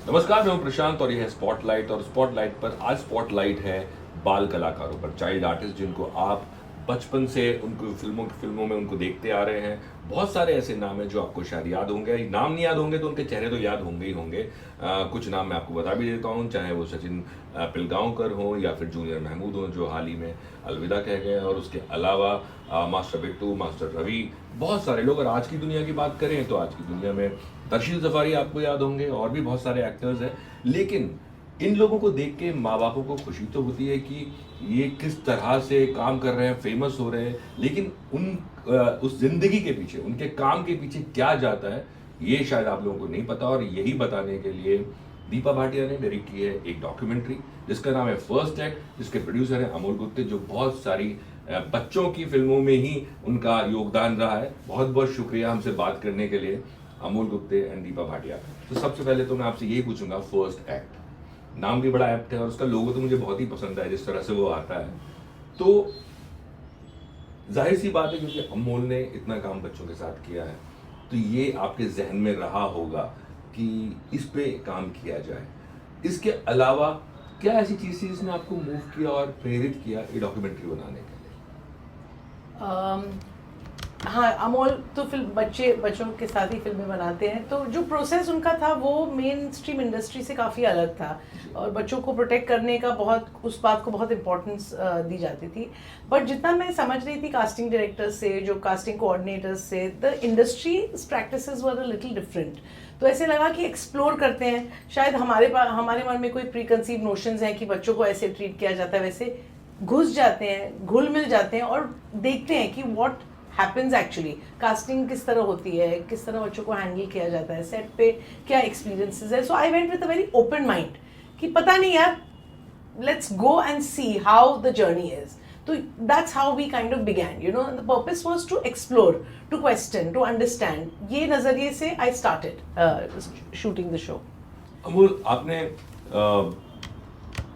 नमस्कार, मैं हूं प्रशांत और यह है स्पॉटलाइट। और स्पॉटलाइट पर आज स्पॉटलाइट है बाल कलाकारों पर, चाइल्ड आर्टिस्ट जिनको आप बचपन से उनको फिल्मों में उनको देखते आ रहे हैं। बहुत सारे ऐसे नाम हैं जो आपको शायद याद होंगे, नाम नहीं याद होंगे तो उनके चेहरे तो याद होंगे ही होंगे। कुछ नाम मैं आपको बता भी देता हूं, चाहे वो सचिन पिलगांवकर हो या फिर जूनियर महमूद हो जो हाल ही में अलविदा कह गए, और उसके अलावा मास्टर बिट्टू, मास्टर रवि, बहुत सारे लोग। और आज की दुनिया की बात करें तो आज की दुनिया में दर्शील सफारी आपको याद होंगे, और भी बहुत सारे एक्टर्स हैं। लेकिन इन लोगों को देख के माँ बापों को खुशी तो होती है कि ये किस तरह से काम कर रहे हैं, फेमस हो रहे हैं, लेकिन उस जिंदगी के पीछे, उनके काम के पीछे क्या जाता है ये शायद आप लोगों को नहीं पता। और यही बताने के लिए दीपा भाटिया ने डायरेक्ट की है एक डॉक्यूमेंट्री जिसका नाम है फर्स्ट एक्ट, जिसके प्रोड्यूसर हैं अमोल गुप्ते, जो बहुत सारी बच्चों की फिल्मों में ही उनका योगदान रहा है। बहुत बहुत शुक्रिया हमसे बात करने के लिए अमोल गुप्ते एंड दीपा भाटिया। तो सबसे पहले तो मैं आपसे यही पूछूंगा, फर्स्ट एक्ट नाम भी बड़ा एप्ट है और उसका लोगो तो मुझे बहुत ही पसंद है जिस तरह से वो आता है। तो जाहिर सी बात है क्योंकि अमोल ने इतना काम बच्चों के साथ किया है, तो ये आपके जहन में रहा होगा कि इस पे काम किया जाए। इसके अलावा क्या ऐसी चीज थी जिसने आपको मूव किया और प्रेरित किया ये डॉक्यूमेंट्री बनाने के लिए? हाँ, अमोल तो फिल्म बच्चों के साथ ही फिल्में बनाते हैं, तो जो प्रोसेस उनका था वो मेन स्ट्रीम इंडस्ट्री से काफ़ी अलग था और बच्चों को प्रोटेक्ट करने का उस बात को बहुत इम्पोर्टेंस दी जाती थी। बट जितना मैं समझ रही थी कास्टिंग डायरेक्टर्स से, जो कास्टिंग कोऑर्डिनेटर्स से, the industry practices were a little different. तो ऐसे लगा कि एक्सप्लोर करते हैं, शायद हमारे मन में कोई प्री कंसीव नोशंस हैं कि बच्चों को ऐसे ट्रीट किया जाता है, वैसे घुस जाते हैं, घुल मिल जाते हैं और देखते हैं कि व्हाट हैपन्स एक्चुअली, कास्टिंग किस तरह होती है, किस तरह बच्चों को हैंडल किया जाता है, सेट पे क्या एक्सपीरियंसेस है। So I went with a very open mind कि पता नहीं यार, let's go and see how the journey is. तो that's how we kind of began, you know, the purpose was to explore, to question, to understand. ये नजरिए से I started shooting the show. Amol, आपने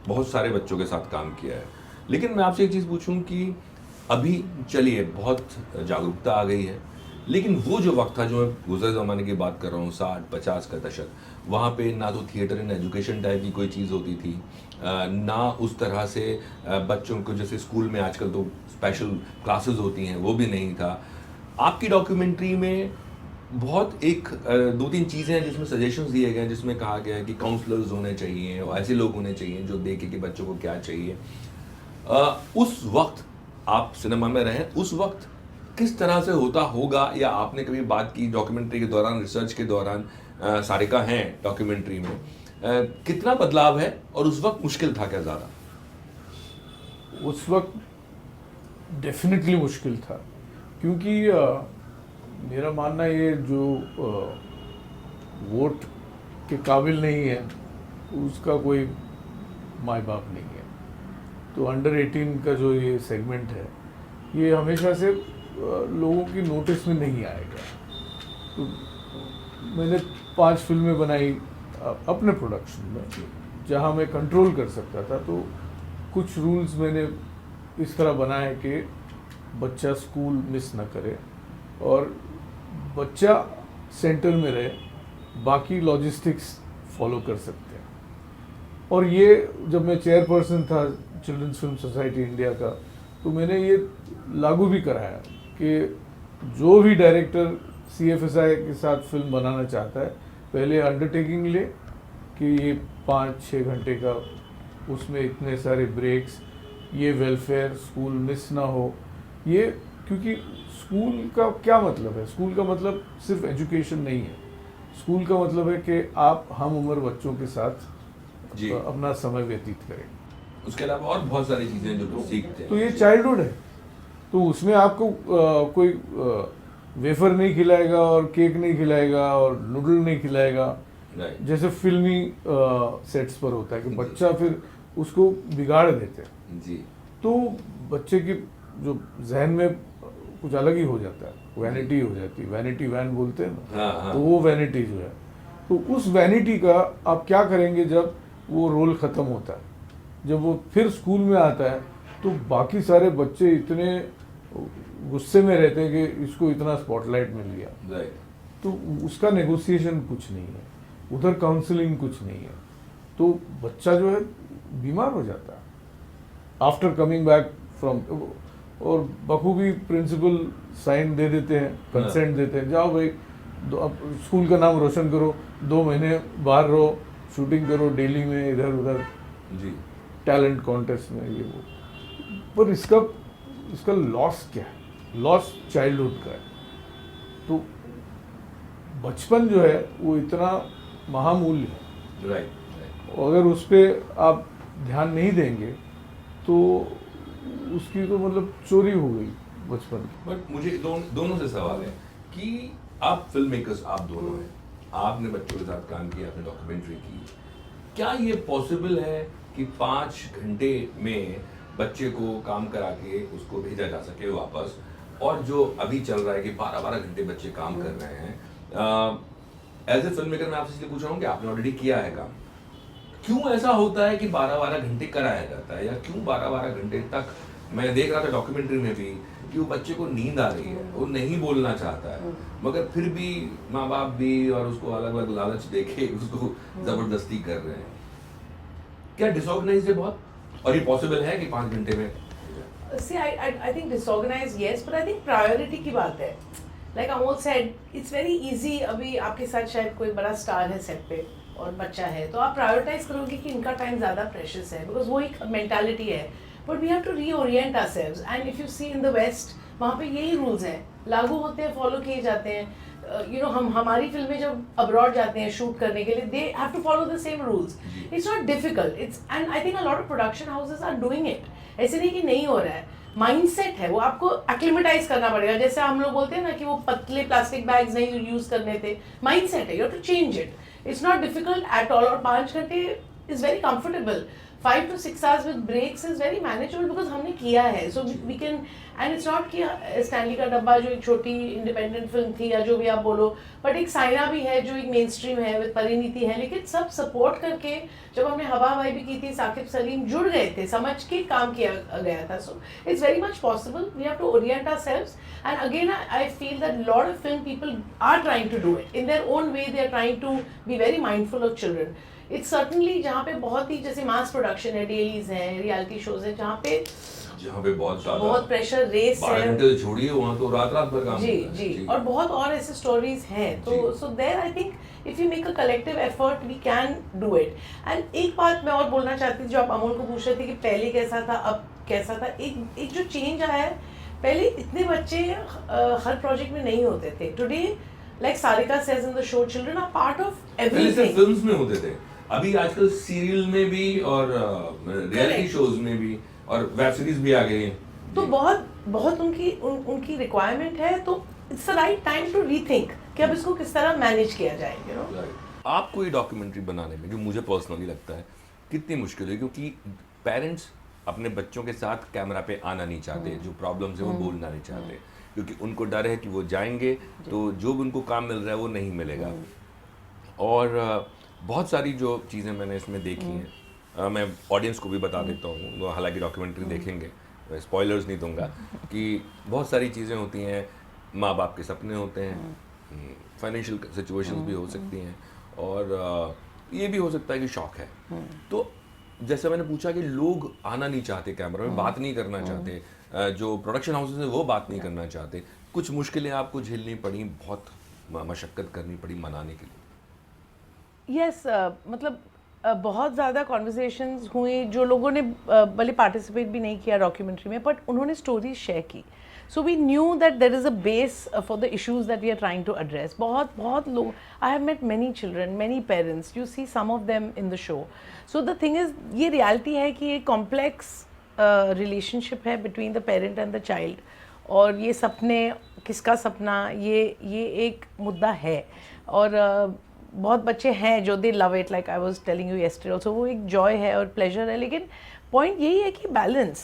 बहुत सारे बच्चों के साथ काम किया है, लेकिन मैं आपसे एक चीज़ पूछूं कि अभी चलिए बहुत जागरूकता आ गई है, लेकिन वो जो वक्त था, जो मैं गुजरे ज़माने की बात कर रहा हूँ, 60-50 का दशक, वहाँ पे ना तो थिएटर इन एजुकेशन टाइप की कोई चीज़ होती थी, ना उस तरह से बच्चों को जैसे स्कूल में आजकल तो स्पेशल क्लासेस होती हैं वो भी नहीं था। आपकी डॉक्यूमेंट्री में बहुत एक 2-3 चीज़ें हैं जिसमें सजेशंस दिए गए हैं, जिसमें कहा गया है कि काउंसलर्स होने चाहिए और ऐसे लोग होने चाहिए जो देखें कि बच्चों को क्या चाहिए। उस वक्त आप सिनेमा में रहे, उस वक्त किस तरह से होता होगा, या आपने कभी बात की डॉक्यूमेंट्री के दौरान, रिसर्च के दौरान? सारिका हैं डॉक्यूमेंट्री में, कितना बदलाव है और उस वक्त मुश्किल था क्या ज़्यादा? उस वक्त डेफिनेटली मुश्किल था, क्योंकि मेरा मानना ये जो वोट के काबिल नहीं है उसका कोई माँ बाप नहीं है। तो अंडर 18 का जो ये सेगमेंट है ये हमेशा से लोगों की नोटिस में नहीं आएगा। तो मैंने 5 फिल्में बनाई अपने प्रोडक्शन में, जहाँ मैं कंट्रोल कर सकता था। तो कुछ रूल्स मैंने इस तरह बनाए कि बच्चा स्कूल मिस ना करे और बच्चा सेंटर में रहे, बाकी लॉजिस्टिक्स फॉलो कर सकते हैं। और ये जब मैं चेयरपर्सन था चिल्ड्रंस फिल्म सोसाइटी इंडिया का, तो मैंने ये लागू भी कराया कि जो भी डायरेक्टर CFSI के साथ फिल्म बनाना चाहता है, पहले अंडरटेकिंग ले कि ये 5-6 घंटे का, उसमें इतने सारे ब्रेक्स, ये वेलफेयर, स्कूल मिस ना हो। ये क्योंकि स्कूल का क्या मतलब है? स्कूल का मतलब सिर्फ एजुकेशन नहीं है। स्कूल का मतलब है कि आप हम उम्र बच्चों के साथ अपना समय व्यतीत करें। उसके अलावा और बहुत सारी चीज़ें जो लोग सीखते हैं। तो ये चाइल्डहुड है, तो उसमें आपको कोई वेफर नहीं खिलाएगा और केक नहीं खिलाएगा और नूडल नहीं खिलाएगा, जैसे फिल्मी सेट्स पर होता है कि बच्चा फिर उसको बिगाड़ देते हैं। जी। तो बच्चे की जो जहन में कुछ अलग ही हो जाता है, वैनिटी हो जाती है, वैनिटी वैन बोलते हैं ना। हाँ। तो वो वैनिटी जो है, तो उस वैनिटी का आप क्या करेंगे जब वो रोल ख़त्म होता है, जब वो फिर स्कूल में आता है, तो बाकी सारे बच्चे इतने गुस्से में रहते हैं कि इसको इतना स्पॉटलाइट मिल गया। राइट। तो उसका नेगोशिएशन कुछ नहीं है, उधर काउंसलिंग कुछ नहीं है, तो बच्चा जो है बीमार हो जाता है आफ्टर कमिंग बैक फ्रॉम, और बखूबी प्रिंसिपल साइन दे देते हैं, कंसेंट देते हैं, जाओ भाई अब स्कूल का नाम रोशन करो, 2 महीने बाहर रहो, शूटिंग करो दिल्ली में, इधर उधर जी टैलेंट कॉन्टेस्ट में, ये वो। पर इसका लॉस क्या है? लॉस चाइल्डहुड का है। तो बचपन जो है वो इतना महामूल्य है, राइट। और अगर उस पर आप ध्यान नहीं देंगे तो उसकी तो मतलब चोरी हो गई बचपन की। बट मुझे दोनों से सवाल है कि आप फिल्म मेकर्स, आप दोनों हैं, आपने बच्चों के साथ काम किया, आपने डॉक्यूमेंट्री की, क्या ये पॉसिबल है कि 5 घंटे में बच्चे को काम करा के उसको भेजा जा सके वापस, और जो अभी चल रहा है कि 12-12 घंटे बच्चे काम कर रहे हैं? एज ए फिल्म मेकर मैं आपसे इसलिए पूछ रहा हूँ कि आपने ऑलरेडी किया है काम, क्यों ऐसा होता है कि 12-12 घंटे कराया जाता है, या क्यों 12-12 घंटे तक? मैं देख रहा था डॉक्यूमेंट्री में भी कि वो बच्चे को नींद आ रही है, वो नहीं बोलना चाहता है, मगर फिर भी माँ बाप भी और उसको अलग अलग लालच देके उसको जबरदस्ती कर रहे हैं। क्या डिसऑर्गेनाइज्ड है बहुत, और ये पॉसिबल है कि 5 घंटे में? See, I think disorganized, yes, but I think priority की बात है. Like Amol said, it's very easy. अभी आपके साथ शायद कोई बड़ा स्टार है सेट पे और बच्चा है, तो आप प्रायोरिटाइज करोगे कि इनका टाइम ज़्यादा प्रेशियस है, बिकॉज वो एक मेंटालिटी है. But we have to reorient ourselves, and if you see in the west, वहाँ पे यही रूल्स हैं, लागू होते हैं, फॉलो किए जाते हैं. हम हमारी फिल्में जब अब्रॉड जाते हैं शूट करने के लिए, they have to follow the same rules. It's not difficult, it's, and I think a lot of production houses are doing it. ऐसे नहीं कि नहीं हो रहा है, माइंडसेट है वो, आपको एक्लिमेटाइज करना पड़ेगा. जैसे हम लोग बोलते हैं ना कि वो पतले प्लास्टिक बैग्स नहीं यूज करने थे, माइंडसेट है, you have to change it. It's not difficult at all, और 5 घंटे is very comfortable. 5 to 6 hours with breaks is very manageable because हमने किया है. So we can, and it's not कि स्टैनली का डब्बा जो एक छोटी इंडिपेंडेंट फिल्म थी या जो भी आप बोलो, बट एक साइना भी है जो एक मेन स्ट्रीम है विद परिणीति है, लेकिन सब सपोर्ट करके जब हमने हवा हवाई भी की थी, साकिब सलीम जुड़ गए थे, समझ के काम किया गया था. So it's very much possible. We have to orient ourselves, and again I feel that lot of film people are trying to do it in their own way. They are trying to be very mindful of children. It's certainly जहाँ पे बहुत ही जैसे mass production है, dailies हैं, reality shows है, जहाँ पे बहुत प्रेशर, रेस है, 12 घंटे छोड़िए, वहाँ तो रात भर काम जी जी, और बहुत और ऐसे स्टोरीज हैं. तो so there I think if you make a collective effort we can do it. And एक बात मैं और बोलना चाहती थी, जो आप अमोल को पूछ रहे थे कि पहले कैसा था अब कैसा था. एक जो चेंज आया है, पहले इतने बच्चे हर प्रोजेक्ट में नहीं होते थे. Today like Sarika says in the show, children are part of everything. Films में होते थे, अभी आजकल सीरियल में भी और रियलिटी शोज में भी और वेब सीरीज भी आ गई हैं. तो बहुत उनकी रिक्वायरमेंट है. तो it's the right time to rethink कि अब इसको किस तरह मैनेज किया जाए, यू नो. आपको ये डॉक्यूमेंट्री बनाने में, जो मुझे पर्सनली लगता है, कितनी मुश्किल है, क्योंकि पेरेंट्स अपने बच्चों के साथ कैमरा पे आना नहीं चाहते, जो प्रॉब्लम्स है वो बोलना नहीं चाहते, क्योंकि उनको डर है कि वो जाएंगे तो जो भी उनको काम मिल रहा है वो नहीं मिलेगा. और बहुत सारी जो चीज़ें मैंने इसमें देखी हैं, मैं ऑडियंस को भी बता देता हूँ, हालांकि डॉक्यूमेंट्री देखेंगे, स्पॉयलर्स नहीं दूंगा, कि बहुत सारी चीज़ें होती हैं. माँ बाप के सपने होते हैं, फाइनेंशियल सिचुएशंस भी हो सकती हैं, और ये भी हो सकता है कि शौक है. तो जैसे मैंने पूछा कि लोग आना नहीं चाहते, कैमरा में बात नहीं करना चाहते, जो प्रोडक्शन हाउसेस हैं वो बात नहीं करना चाहते. कुछ मुश्किलें आपको झेलनी पड़ी, बहुत मशक्क़त करनी पड़ी मनाने के लिए? यस, मतलब बहुत ज़्यादा कॉन्वर्सेशंस हुई, जो लोगों ने भले पार्टिसिपेट भी नहीं किया डॉक्यूमेंट्री में, बट उन्होंने स्टोरीज शेयर की. So we knew that there is a base for the issues that we are trying to address. बहुत लोग, I have met many children, many parents, you see some of them in the show. So the thing is, ये reality है कि ये complex relationship है between the parent and the child, और ये सपने, किसका सपना, ये एक मुद्दा है. और बहुत बच्चे हैं जो दे love it, like I was telling you yesterday also, वो एक जॉय है और प्लेजर है. लेकिन पॉइंट यही है कि बैलेंस,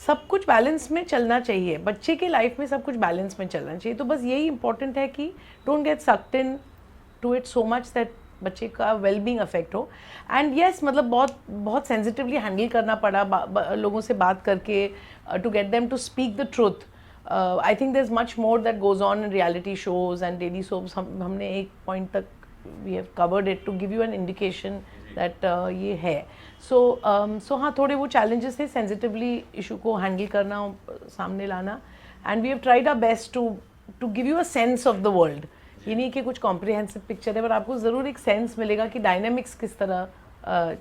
सब कुछ बैलेंस में चलना चाहिए. बच्चे के लाइफ में सब कुछ बैलेंस में चलना चाहिए. तो बस यही इंपॉर्टेंट है कि don't get sucked into it so much that बच्चे का वेलबींग अफेक्ट हो. एंड येस, मतलब बहुत सेंसिटिवली हैंडल करना पड़ा लोगों से बात करके, to get them to speak the truth. I think there is much more that goes on in reality shows and daily soaps. हमने एक पॉइंट तक we have covered it to give you an indication that ये है. So हाँ, थोड़े वो challenges थे, sensitively issue को handle करना, सामने लाना, and we have tried our best to give you a sense of the world. ये नहीं कि कुछ comprehensive picture है, पर आपको ज़रूर एक sense मिलेगा कि dynamics किस तरह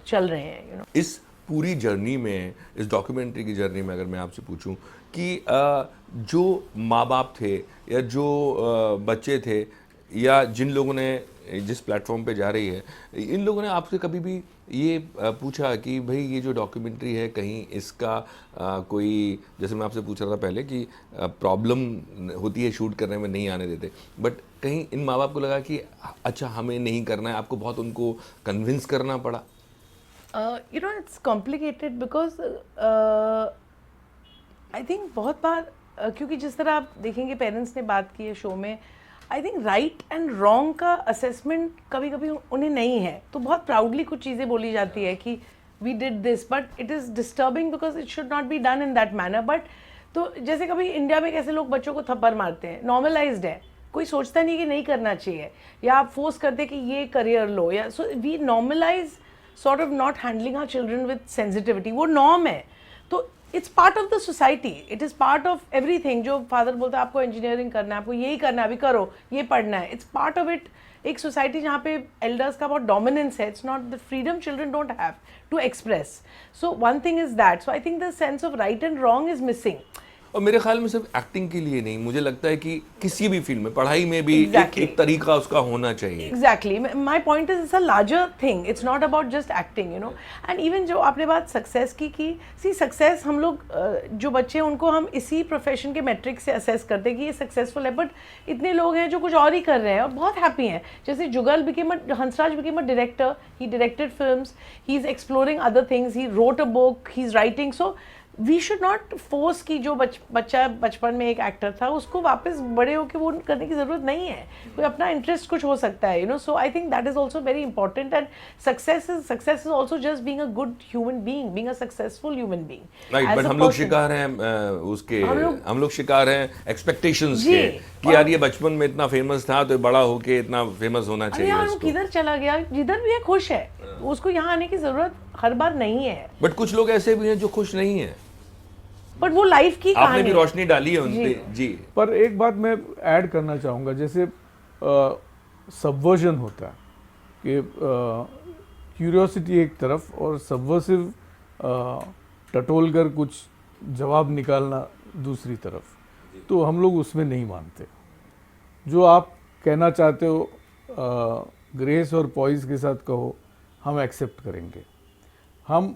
चल रहे हैं, you know. इस पूरी जर्नी में, इस डॉक्यूमेंट्री की जर्नी में अगर मैं आपसे पूछूं कि जो माँ बाप थे या जो बच्चे थे या जिन लोगों ने जिस प्लेटफॉर्म पे जा रही है, इन लोगों ने आपसे कभी भी ये पूछा कि भाई ये जो डॉक्यूमेंट्री है कहीं इसका कोई, जैसे मैं आपसे पूछ रहा था पहले कि प्रॉब्लम होती है शूट करने में, नहीं आने देते, बट कहीं इन माँ बाप को लगा कि अच्छा हमें नहीं करना है, आपको बहुत उनको कन्विंस करना पड़ा? You know, it's complicated because I think बहुत बार क्योंकि जिस तरह आप देखेंगे पेरेंट्स ने बात की है शो में, I think right and wrong का असेसमेंट कभी कभी उन्हें नहीं है, तो बहुत प्राउडली कुछ चीज़ें बोली जाती है कि we did this, but it is disturbing because it should not be done in that manner. But तो जैसे कभी इंडिया में कैसे लोग बच्चों को थप्पड़ मारते हैं, नॉर्मलाइज्ड है, कोई सोचता नहीं कि नहीं करना चाहिए, या आप फोर्स करते कि ये करियर लो, या so we normalize sort of not handling our children with sensitivity. वो norm है, तो it's part of the society, it is part of everything. जो father बोलता है आपको engineering करना है, आपको यही करना है, अभी करो, ये पढ़ना है, it's part of it. एक society जहाँ पे elders का बहुत dominance है, it's not the freedom children don't have to express. So one thing is that. So I think the sense of right and wrong is missing. और मेरे ख्याल में सिर्फ एक्टिंग के लिए नहीं, मुझे लगता है कि किसी भी फील्ड में, पढ़ाई में भी एक तरीका उसका होना चाहिए. Exactly. My point is it's a larger thing. It's not about just acting, you know. And even जो आपने बात सक्सेस की see success हम लोग जो बच्चे हैं उनको हम इसी प्रोफेशन के मेट्रिक से असेस करते हैं कि ये सक्सेसफुल है, बट इतने लोग हैं जो कुछ और ही कर रहे हैं और बहुत हैप्पी हैं. जैसे जुगल Hansraj became a director, he directed films, he's exploring other things, he wrote a book, he's writing. So we should not force कि जो बच्चा बचपन में एक एक्टर था उसको वापस बड़े होकर वो करने की ज़रूरत नहीं है. कोई अपना इंटरेस्ट कुछ हो सकता है, you know. So I think that is also very important. And success is also just being a good human being, being a successful human being. Right, but हम लोग शिकार हैं उसके, हम लोग शिकार हैं एक्सपेक्टेशंस के कि यार ये बचपन में इतना फेमस था तो बड़ा होके इतना फेमस होना चाहिए. यार वो किधर चला गया, जिधर भी है खुश है, उसको यहाँ आने की ज़रूरत हर बार नहीं है. बट कुछ लोग ऐसे भी हैं जो खुश नहीं है, बट वो लाइफ की कहानी, आपने भी रोशनी डाली है उन पे. जी, पर एक बात मैं ऐड करना चाहूँगा, जैसे सबवर्जन होता है कि क्यूरियोसिटी एक तरफ और सबवर्सिव टटोल कर कुछ जवाब निकालना दूसरी तरफ, तो हम लोग उसमें नहीं मानते. जो आप कहना चाहते हो ग्रेस और पॉइज के साथ कहो, हम एक्सेप्ट करेंगे. हम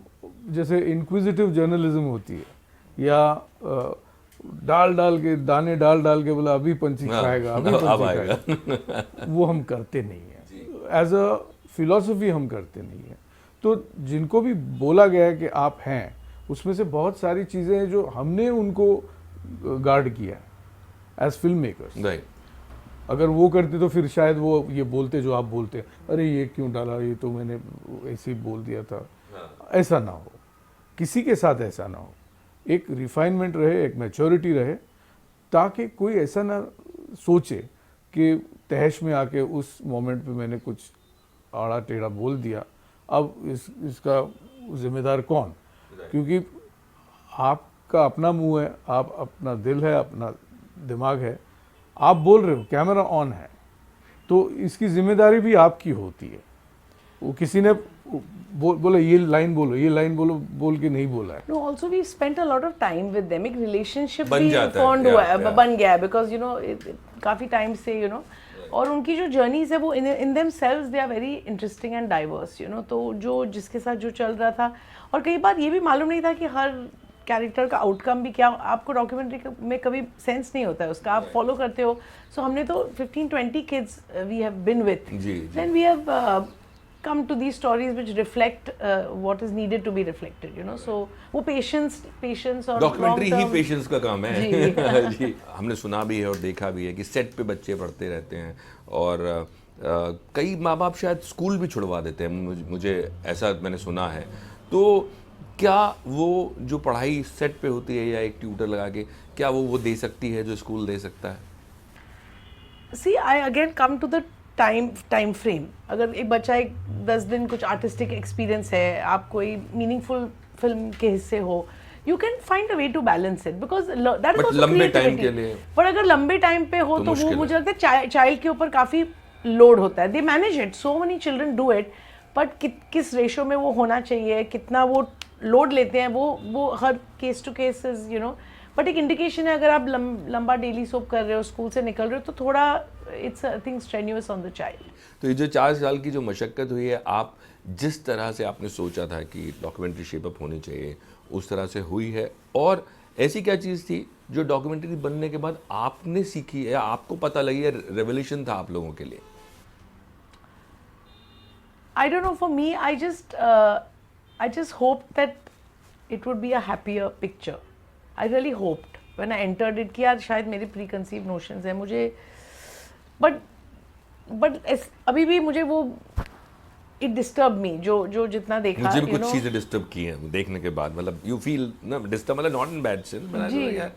जैसे इंक्विजिटिव जर्नलिज्म होती है, या दाने डाल के बोला अभी पंछी खाएगा, अभी पंछी खाएगा, वो हम करते नहीं है. एज अ फिलॉसफी हम करते नहीं है. तो जिनको भी बोला गया है कि आप हैं, उसमें से बहुत सारी चीज़ें हैं जो हमने उनको गार्ड किया एज फिल्म मेकर्स. अगर वो करते तो फिर शायद वो ये बोलते जो आप बोलते, अरे ये क्यों डाला, ये तो मैंने ऐसे ही बोल दिया था. ऐसा ना हो, किसी के साथ ऐसा ना हो. एक रिफाइनमेंट रहे, एक मैच्योरिटी रहे, ताकि कोई ऐसा ना सोचे कि तहश में आके उस मोमेंट पे मैंने कुछ आड़ा टेढ़ा बोल दिया, अब इसका जिम्मेदार कौन. क्योंकि आपका अपना मुंह है, आप अपना दिल है, अपना दिमाग है, आप बोल रहे हो, कैमरा ऑन है, तो इसकी जिम्मेदारी भी आपकी होती है. वो किसी ने बोला ये लाइन बोलो, ये लाइन बोलो, बोल के नहीं बोला है. No, also we spent a lot of time with them. एक relationship बन भी जाता है, formed हुआ है, बन गया है, because you know काफ़ी टाइम से you know, और उनकी जो जर्नीज है वो in themselves they are very interesting and diverse, you know. तो जो जिसके साथ जो चल रहा था, और कई बार ये भी मालूम नहीं था कि हर कैरेक्टर का आउटकम भी क्या, आपको डॉक्यूमेंट्री में कभी सेंस नहीं होता है उसका, आप फॉलो करते हो. सो हमने तो 15-20 kids we have been with, then we have come to these stories which reflect what is needed to be reflected, you know. So वो patience और डॉक्यूमेंट्री ही पेशेंस का काम है. जी. हमने सुना भी है और देखा भी है कि सेट पे बच्चे पढ़ते रहते हैं, और कई माँ बाप शायद स्कूल भी छुड़वा देते हैं, मुझे ऐसा मैंने सुना है. तो क्या वो जो पढ़ाई सेट पे होती है या एक ट्यूटर लगा के, क्या वो दे सकती है जो स्कूल दे सकता है? See, I again come to the time frame, अगर एक बच्चा एक 10 दिन कुछ आर्टिस्टिक एक्सपीरियंस है, आप कोई मीनिंगफुल फिल्म के हिस्से हो, you can find a way to balance it, because that is but लंबे टाइम के लिए पर अगर लंबे टाइम पे हो तो तो वो मुश्किल मुझे लगता है चाइल्ड के ऊपर काफी लोड होता है. They manage it, so many children do it, but किस रेशो में वो होना चाहिए, कितना वो लोड लेते हैं, वो हर case to case is you know. But एक इंडिकेशन है, अगर आप लंबा डेली सोप कर रहे हो, स्कूल से निकल रहे हो, तो थोड़ा it's I think strenuous on the child. तो ये जो 4 साल की जो मशक्क़त हुई है, आप जिस तरह से आपने सोचा था कि डॉक्यूमेंट्री शेप अप होनी चाहिए उस तरह से हुई है, और ऐसी क्या चीज़ थी जो डॉक्यूमेंट्री बनने के बाद आपने सीखी है, आपको पता लगी है, रेवोल्यूशन था आप लोगों के लिए? I don't know, for me, I just hoped that it would be a happier picture. I really hoped when I entered it कि यार शायद मेरे preconceived notions हैं मुझे, but अभी भी मुझे वो it disturbed me जो जितना देखा, मुझे भी you कुछ know. चीज़ें डिस्टर्ब की हैं देखने के बाद, मतलब यू फील ना डिस्टर्ब, मतलब नॉट इन बैड सेंस, जी. या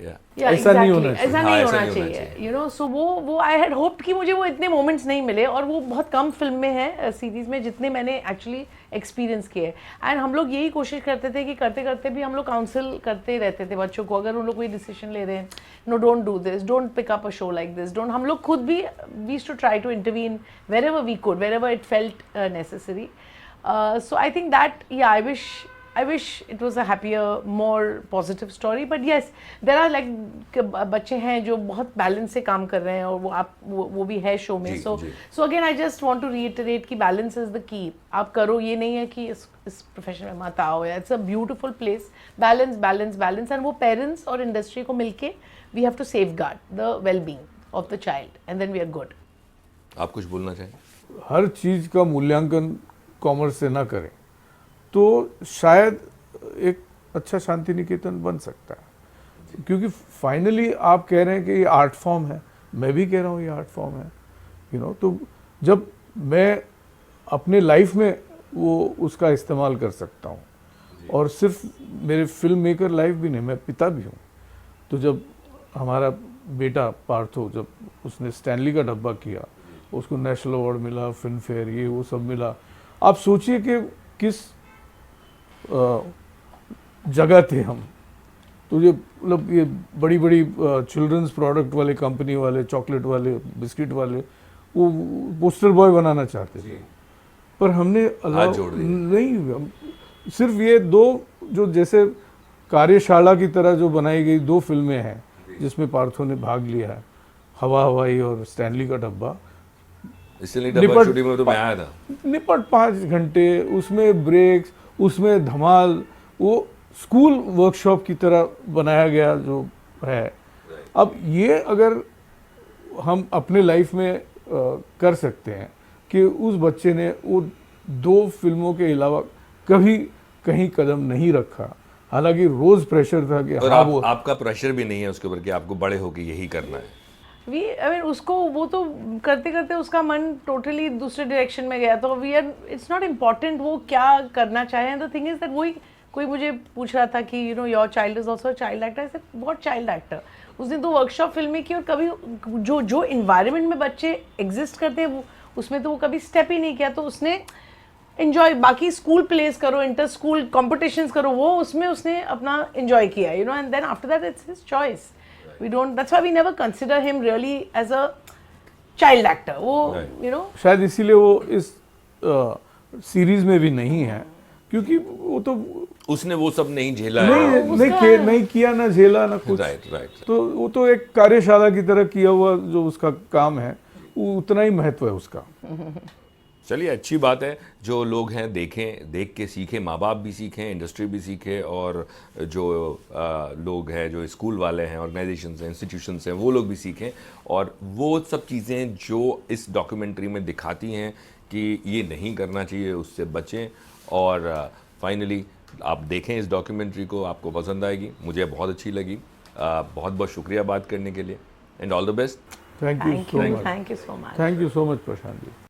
Yeah, ऐसा नहीं exactly. होना चाहिए. ऐसा हाँ, नहीं ऐसा होना नहीं होना चाहिए, चाहिए. You know. सो वो आई हैड होप्ड कि मुझे वो इतने मोमेंट्स नहीं मिले, और वो बहुत कम फिल्म में है सीरीज में जितने मैंने एक्चुअली एक्सपीरियंस किए. एंड हम लोग यही कोशिश करते थे कि करते करते भी हम लोग काउंसिल करते रहते थे बच्चों को, अगर उन लोग कोई डिसीजन ले रहे हैं, no don't do this, don't pick up a show like this, don't. हम लोग खुद भी we used to try to intervene wherever we could, wherever it felt necessary. So I think that, yeah, I wish it was a happier, more positive story. But yes, there are like बच्चे हैं जो बहुत balance से काम कर रहे हैं, और वो भी है शो में. So again, I just want to reiterate कि balance is the key. आप करो, ये नहीं है कि इस प्रोफेशन में मत आओ. It's a beautiful place. Balance, and वो पेरेंट्स और इंडस्ट्री को मिलके we have to safeguard the well-being of the child, and then we are good. आप कुछ बोलना चाहें? हर चीज़ का मूल्यांकन कॉमर्स से ना करें तो शायद एक अच्छा शांति निकेतन बन सकता है, क्योंकि फाइनली आप कह रहे हैं कि ये आर्ट फॉर्म है, मैं भी कह रहा हूँ ये आर्ट फॉर्म है, यू नो. तो जब मैं अपने लाइफ में वो उसका इस्तेमाल कर सकता हूँ, और सिर्फ मेरे फिल्म मेकर लाइफ भी नहीं, मैं पिता भी हूँ. तो जब हमारा बेटा पार्थो, जब उसने स्टैनली का डब्बा किया, उसको नेशनल अवार्ड मिला, फिल्म फेयर, ये वो सब मिला. आप सोचिए कि किस जगह थे हम. तो ये मतलब ये बड़ी बड़ी चिल्ड्रंस प्रोडक्ट वाले, कंपनी वाले, चॉकलेट वाले, बिस्किट वाले, वो पोस्टर बॉय बनाना चाहते थे, पर हमने नहीं, सिर्फ ये 2 जो जैसे कार्यशाला की तरह जो बनाई गई 2 फिल्में हैं जिसमें पार्थो ने भाग लिया है, हवा हवाई और स्टैनली का डब्बा. इसलिए डब्बा शूटिंग में तो मैं आया था. निपट 5 घंटे, उसमें ब्रेक्स, उसमें धमाल, वो स्कूल वर्कशॉप की तरह बनाया गया जो है. अब ये अगर हम अपने लाइफ में कर सकते हैं कि उस बच्चे ने वो 2 फिल्मों के अलावा कभी कहीं कदम नहीं रखा, हालांकि रोज प्रेशर था कि और हाँ, वो आपका प्रेशर भी नहीं है उसके ऊपर कि आपको बड़े होके यही करना है. उसको वो तो करते करते उसका मन टोटली दूसरे डायरेक्शन में गया. तो we are, it's not important वो क्या करना चाहे. द थिंग इज दैट वही कोई मुझे पूछ रहा था कि you know your child is also child actor. I said what child actor. उसने 2 वर्कशॉप फिल्में की, और कभी जो इन्वायरमेंट में बच्चे एग्जिस्ट करते हैं उसमें तो वो कभी स्टेप ही नहीं किया. तो उसने एंजॉय, बाकी स्कूल प्लेस करो, इंटर स्कूल कॉम्पिटिशंस करो, वो उसमें उसने अपना एंजॉय किया, you know. And then after that it's his choice. We don't, that's why we never consider him really as a child actor. वो you know, शायद इसीलिए वो इस सीरीज में भी नहीं है, क्योंकि वो तो उसने वो सब नहीं झेला है. नहीं किया, ना झेला, ना कुछ. राइट. तो वो तो एक कार्यशाला की तरह किया हुआ जो उसका काम है, वो उतना ही महत्व है उसका. चलिए, अच्छी बात है. जो लोग हैं देखें, देख के सीखें, माँ बाप भी सीखें, इंडस्ट्री भी सीखे, और जो लोग हैं, जो स्कूल वाले हैं, ऑर्गेनाइजेशंस हैं, इंस्टीट्यूशंस हैं, वो लोग भी सीखें. और वो सब चीज़ें जो इस डॉक्यूमेंट्री में दिखाती हैं कि ये नहीं करना चाहिए, उससे बचें. और फाइनली आप देखें इस डॉक्यूमेंट्री को, आपको पसंद आएगी. मुझे बहुत अच्छी लगी. बहुत बहुत शुक्रिया बात करने के लिए, and all the best. Thank you so much. thank you so much. Thank you so much Prashant ji.